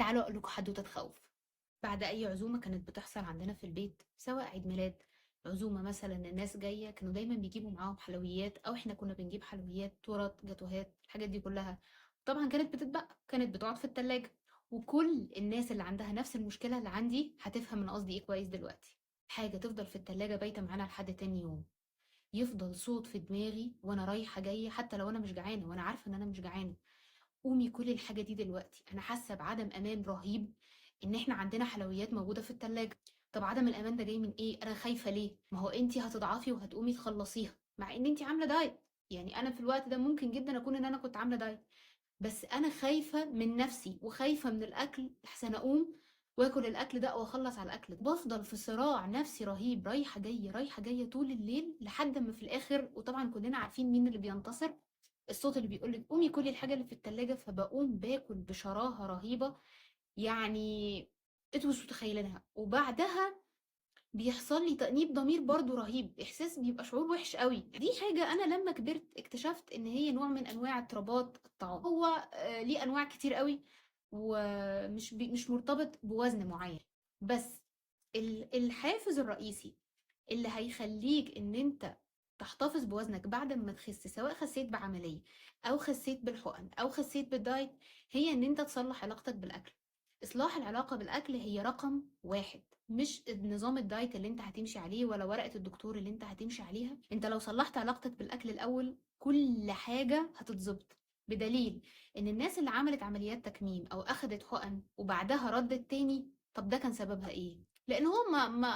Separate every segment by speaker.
Speaker 1: تعالوا اقول لكم حدوته تخوف. بعد اي عزومه كانت بتحصل عندنا في البيت، سواء عيد ميلاد، عزومه مثلا الناس جايه، كانوا دايما بيجيبوا معاهم حلويات او احنا كنا بنجيب حلويات، تورت، جاتوهات، الحاجات دي كلها. طبعا كانت بتتبقى، كانت بتقعد في التلاجة. وكل الناس اللي عندها نفس المشكله اللي عندي هتفهم من قصدي ايه كويس دلوقتي. حاجه تفضل في التلاجة بايته معانا لحد تاني يوم، يفضل صوت في دماغي وانا رايحه جايه، حتى لو انا مش جعانه وانا عارفه ان انا مش جعانه. قومي كلي الحاجة دي دلوقتي، أنا حاسة بعدم أمان رهيب إن إحنا عندنا حلويات موجودة في التلاجة. طب عدم الأمان ده جاي من إيه؟ أنا خايفة ليه؟ ما هو أنتي هتضعفي وهتقومي تخلصيها مع إن أنتي عاملة دايت. يعني أنا في الوقت ده ممكن جدا أكون إن أنا كنت عاملة دايت، بس أنا خايفة من نفسي وخايفة من الأكل لحسن أقوم واكل الأكل ده وأخلص على الأكل ده. بفضل في صراع نفسي رهيب، رايحة جاية رايحة جاية طول الليل لحد ما في الآخر، وطبعا كلنا عارفين مين اللي بينتصر. الصوت اللي بيقول لك قومي كلي الحاجة اللي في التلاجة، فبقوم باكل بشراهة رهيبة. يعني انتوا مش متخيلينها. وبعدها بيحصل لي تأنيب ضمير برضو رهيب، احساس بيبقى شعور وحش قوي. دي حاجة انا لما كبرت اكتشفت ان هي نوع من انواع اضطرابات الطعام. هو ليه انواع كتير قوي، ومش مش مرتبط بوزن معين. بس الحافز الرئيسي اللي هيخليك ان انت تحتفظ بوزنك بعد ما تخس، سواء خسيت بعملية او خسيت بالحقن او خسيت بالدايت، هي ان انت تصلح علاقتك بالاكل. اصلاح العلاقة بالاكل هي رقم واحد، مش نظام الدايت اللي انت هتمشي عليه ولا ورقة الدكتور اللي انت هتمشي عليها. انت لو صلحت علاقتك بالاكل الاول كل حاجة هتتظبط. بدليل ان الناس اللي عملت عمليات تكميم او اخدت حقن وبعدها ردت تاني، طب ده كان سببها ايه؟ لان هو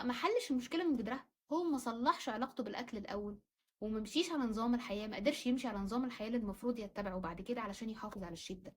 Speaker 1: ما حلش المشكلة من جذرها. هو ما صلحش علاقته بالاكل الاول، وما مشيش على نظام الحياة، ما قدرش يمشي على نظام الحياة اللي المفروض يتبعه بعد كده علشان يحافظ على الشيب ده.